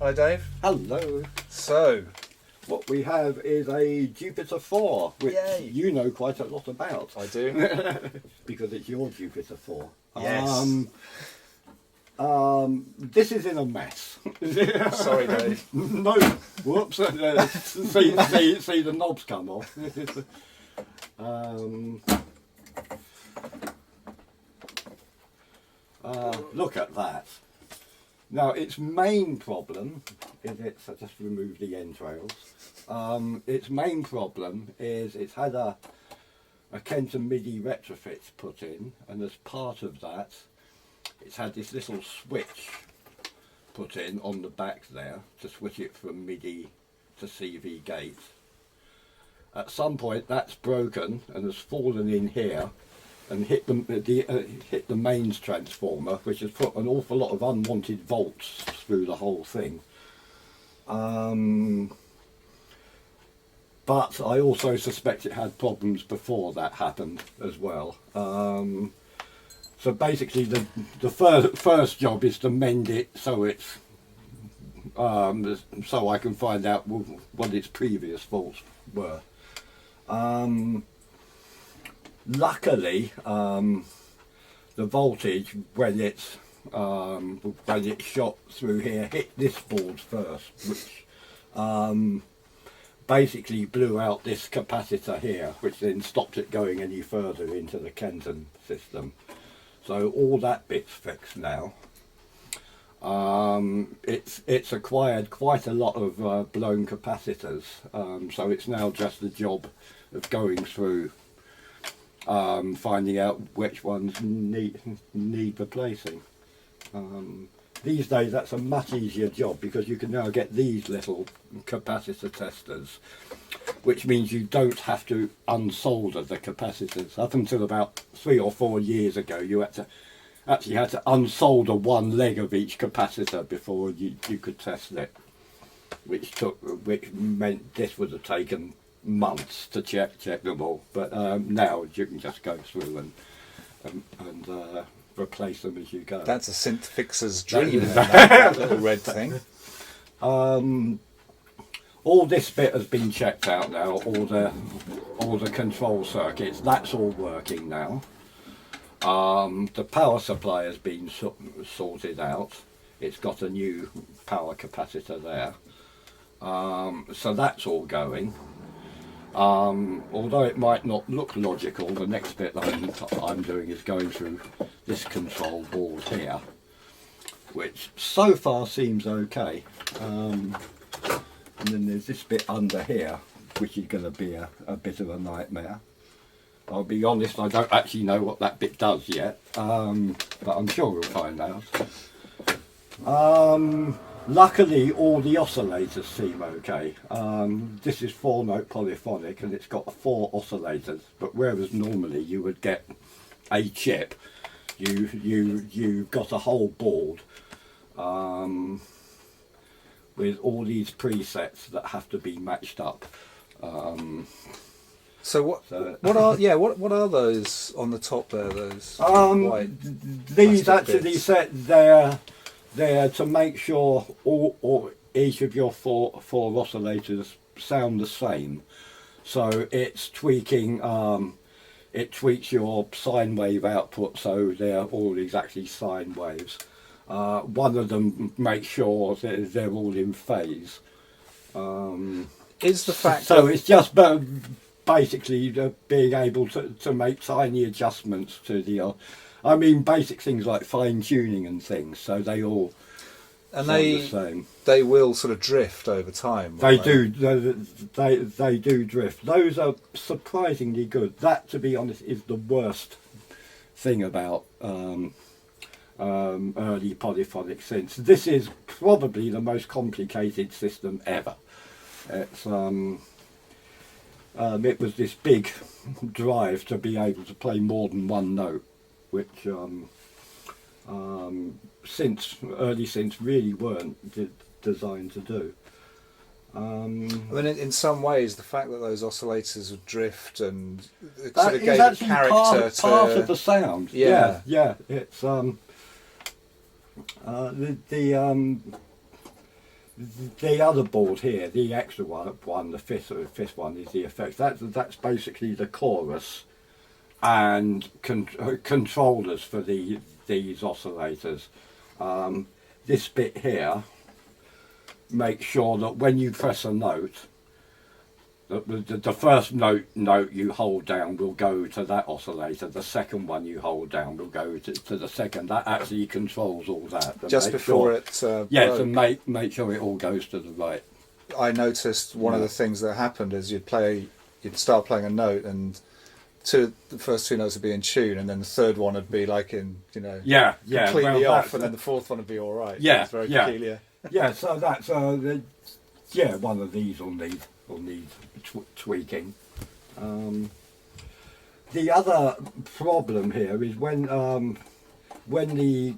Hi Dave. Hello. So, What we have is a Jupiter-4, which Yay. you know quite a lot about. I do. Because it's your Jupiter-4. Yes. This is in a mess. Sorry Dave. No, whoops. See the knobs come off. Look at that. Now, its main problem is I just removed the entrails. Its main problem is it's had a Kenton MIDI retrofit put in, and as part of that, it's had this little switch put in on the back there to switch it from MIDI to CV gate. At some point, that's broken and has fallen in here and hit the mains transformer, which has put an awful lot of unwanted volts through the whole thing. But I also suspect it had problems before that happened as well. So basically, the first job is to mend it so it's so I can find out what its previous faults were. Luckily, the voltage when it's shot through here hit this board first, which basically blew out this capacitor here, which then stopped it going any further into the Kenton system. So all that bit's fixed now. It's acquired quite a lot of blown capacitors, so it's now just the job of going through finding out which ones need replacing. These days that's a much easier job because you can now get these little capacitor testers, which means you don't have to unsolder the capacitors. Up until about 3 or 4 years ago, you had to unsolder one leg of each capacitor before you could test it, which meant this would have taken months to check them all. But now you can just go through and replace them as you go. That's a synth fixer's dream. That little red thing. All this bit has been checked out now. All the control circuits. That's all working now. The power supply has been sorted out. It's got a new power capacitor there. So that's all going. Although it might not look logical, the next bit I'm doing is going through this control board here, which so far seems okay. And then there's this bit under here, which is going to be a bit of a nightmare. I'll be honest, I don't actually know what that bit does yet, but I'm sure we'll find out. Luckily, all the oscillators seem okay. This is 4-note polyphonic, and it's got 4 oscillators. But whereas normally you would get a chip, you've got a whole board with all these presets that have to be matched up. So what are those on the top there? Those white these plastic actually bits? set there to make sure each of your four oscillators sound the same. So it's tweaking. It tweaks your sine wave output so they're all exactly sine waves. One of them makes sure that they're all in phase. Is the fact so it's just basically being able to make tiny adjustments to the I mean basic things like fine tuning and things, so they all sound the same. They will sort of drift over time. They do drift. Those are surprisingly good. That, to be honest, is the worst thing about early polyphonic synths. This is probably the most complicated system ever. It's it was this big drive to be able to play more than one note, which early synths really weren't designed to do. I mean, in some ways, the fact that those oscillators would drift and it sort of gave a character to part of the sound. Yeah. the other board here, the extra one, the fifth one is the effects. That's basically the chorus and controllers for these oscillators. This bit here makes sure that when you press a note, the first note you hold down will go to that oscillator. The second one you hold down will go to the second. That actually controls all that. Just before it yes, and make sure it all goes to the right. I noticed one of the things that happened is you'd start playing a note, and the first two notes would be in tune, and then the third one would be like in completely off, and then the fourth one would be all right. Yeah, it's very peculiar. Yeah, so that's one of these will need tweaking. The other problem here is when the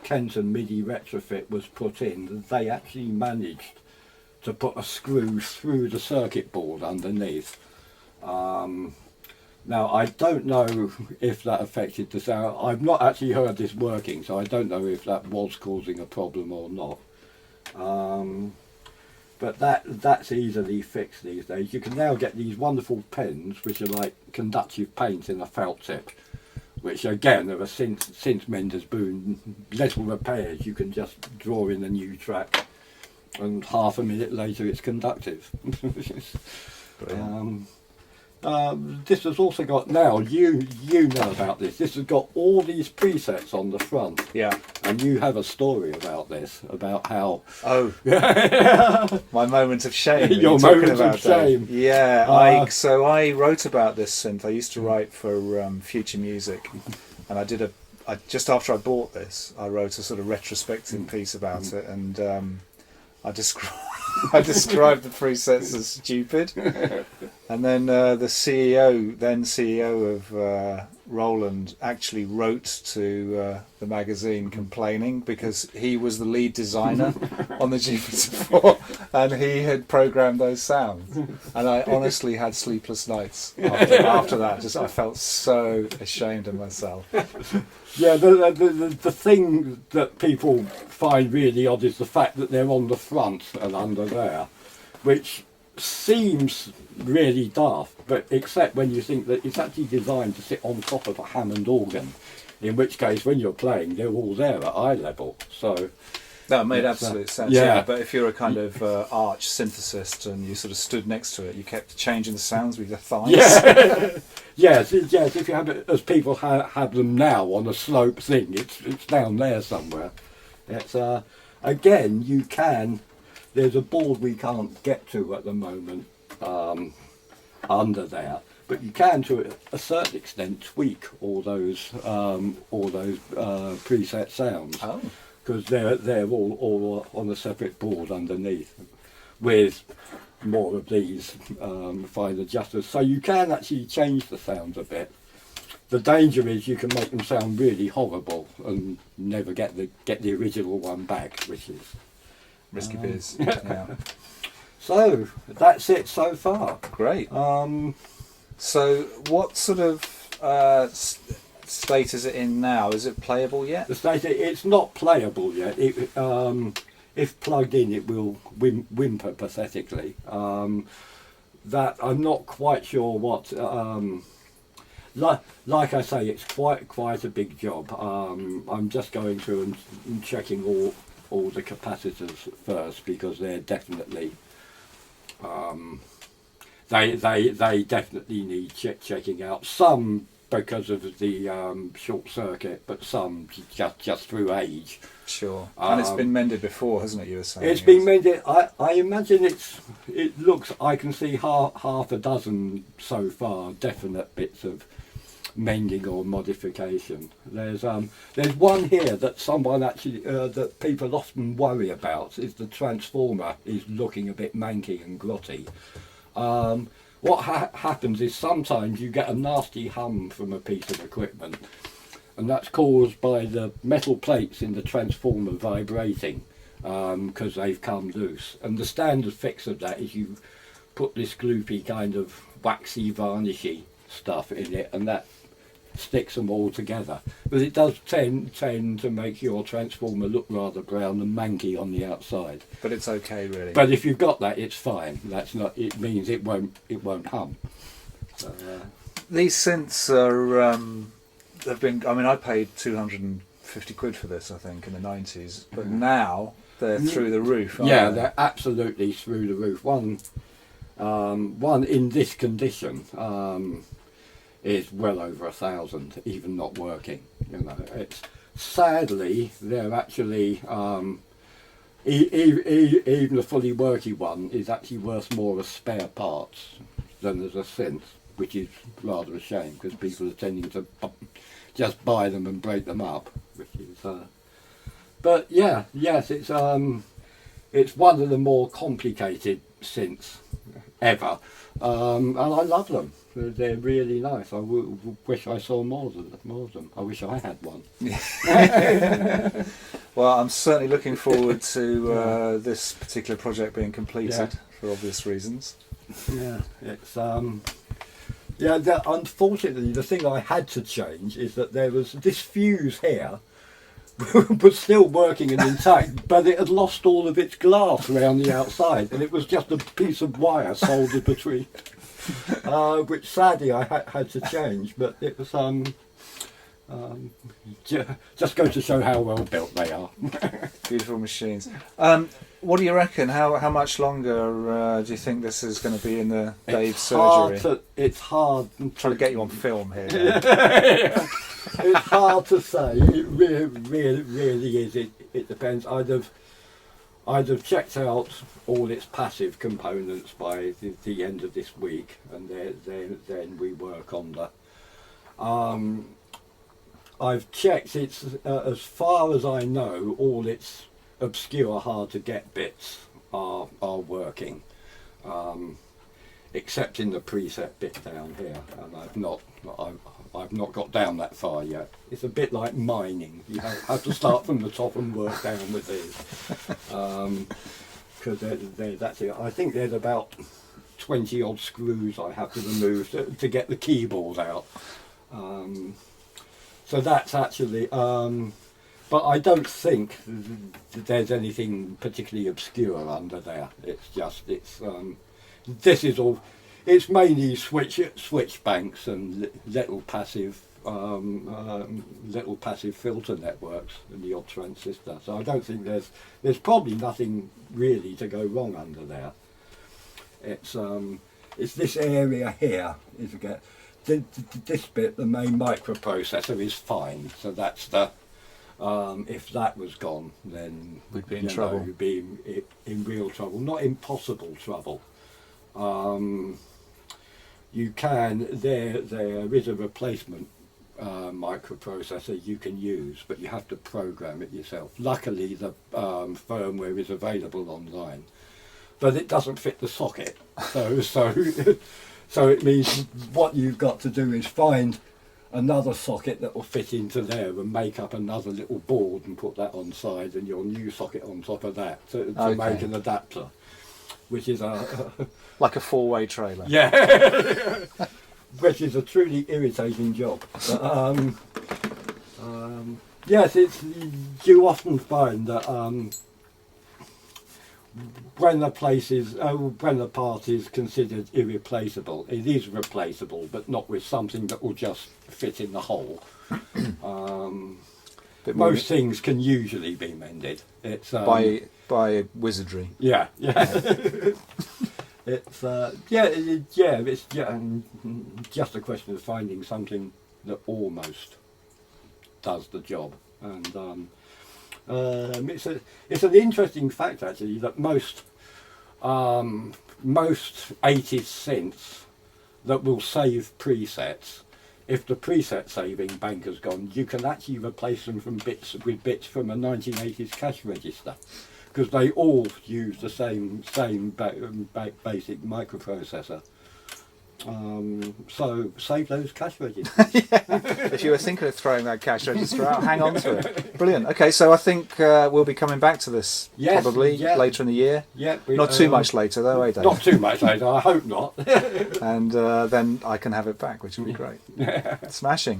Kenton MIDI retrofit was put in, they actually managed to put a screw through the circuit board underneath. Now I don't know if that affected the sound. I've not actually heard this working, so I don't know if that was causing a problem or not. But that's easily fixed these days. You can now get these wonderful pens, which are like conductive paint in a felt tip, which again are a synth mender's boon. Little repairs, you can just draw in a new track, and half a minute later it's conductive. This has also got, now you know about this, this has got all these presets on the front. Yeah. And you have a story about this, about how... Oh. My moment of shame. Your moment of shame. Yeah, I wrote about this synth. I used to write for Future Music, and I just after I bought this, I wrote a sort of retrospective piece about it, and I described the presets as stupid, and then the then CEO of Roland actually wrote to the magazine complaining because he was the lead designer on the Jupiter-4 and he had programmed those sounds, and I honestly had sleepless nights after that. I felt so ashamed of myself. Yeah, the thing that people find really odd is the fact that they're on the front and under there, which seems really daft, but except when you think that it's actually designed to sit on top of a Hammond organ, in which case when you're playing they're all there at eye level. So that made absolute sense. Yeah, but if you're a kind of arch synthesist and you sort of stood next to it, you kept changing the sounds with your thighs. Yeah. yes. If you have it as people have them now on a slope thing, it's down there somewhere. It's again, you can. There's a board we can't get to at the moment under there, but you can, to a certain extent, tweak all those preset sounds. Oh. Because they're all on a separate board underneath, with more of these fine adjusters. So you can actually change the sounds a bit. The danger is you can make them sound really horrible and never get the original one back, which is risky biz. Yeah. So that's it so far. Great. So what sort of state is it in now? Is it playable yet? The state, it's not playable yet. If plugged in, it will whimper pathetically. That I'm not quite sure what. Like I say, it's quite a big job. I'm just going through and checking all the capacitors first, because they're definitely they definitely need checking out. Some because of the short circuit, but some just through age. Sure. And it's been mended before, hasn't it? You were saying it's been mended. I imagine it looks. I can see half a dozen so far definite bits of mending or modification. There's one here that someone actually that people often worry about, is the transformer is looking a bit manky and grotty. What happens is sometimes you get a nasty hum from a piece of equipment, and that's caused by the metal plates in the transformer vibrating because they've come loose. And the standard fix of that is you put this gloopy kind of waxy varnishy stuff in it, and that sticks them all together. But it does tend to make your transformer look rather brown and manky on the outside. But it's okay, really. But if you've got that, it's fine. That's not. It means it won't hum. So, These synths are. They've been. I mean, I paid 250 quid for this, I think, in the 90s. But now they're through the roof. Aren't yeah, they? they're absolutely through the roof. One in this condition is well over 1,000, even not working. You know, it's sadly they're actually even a fully working one is actually worth more as spare parts than as a synth, which is rather a shame because people are tending to just buy them and break them up, which is. But yeah, yes, it's one of the more complicated synths ever, and I love them. They're really nice. I wish I saw more of them. I wish I had one. Well, I'm certainly looking forward to this particular project being completed for obvious reasons. Yeah, it's unfortunately the thing I had to change is that there was this fuse here was still working and intact, but it had lost all of its glass around the outside, and it was just a piece of wire soldered between, which sadly I had to change. But it was just go to show how well built they are. Beautiful machines. What do you reckon? How much longer do you think this is going to be in the Dave's surgery? It's hard. I'm trying to get you on film here. It's hard to say. It really is. It depends. I'd have checked out all its passive components by the end of this week, and then we work on the. I've checked it's as far as I know, all its obscure, hard to get bits are working, except in the preset bit down here, and I've not got down that far yet. It's a bit like mining. You have to start from the top and work down with these, because that's it. I think there's about 20 odd screws I have to remove to get the keyboard out. So that's actually, but I don't think there's anything particularly obscure under there. It's just, this is all, it's mainly switch banks and little passive filter networks and the odd transistor. So I don't think there's probably nothing really to go wrong under there. It's this area here is again. This bit, the main microprocessor, is fine. So that's the. If that was gone, then we'd be in trouble. We'd be in real trouble. Not impossible trouble. You can. There is a replacement microprocessor you can use, but you have to program it yourself. Luckily, the firmware is available online, but it doesn't fit the socket. So it means what you've got to do is find another socket that will fit into there and make up another little board and put that on side and your new socket on top of that to make an adapter, which is like a four-way trailer. Yeah, which is a truly irritating job. But, yes, you often find that when the part is considered irreplaceable, it is replaceable, but not with something that will just fit in the hole. Most things can usually be mended. It's by wizardry. Yeah. It's it's just a question of finding something that almost does the job, and. It's an interesting fact actually that most 80s synths that will save presets, if the preset saving bank has gone, you can actually replace them with bits from a 1980s cash register, because they all use the same basic microprocessor. So save those cash registers. If you were thinking of throwing that cash register out, hang on to it. Brilliant. Okay, so I think we'll be coming back to this probably later in the year. Yeah, not too much later though, eh, Dave? Not too much later, I hope not. And then I can have it back, which would be great. Smashing.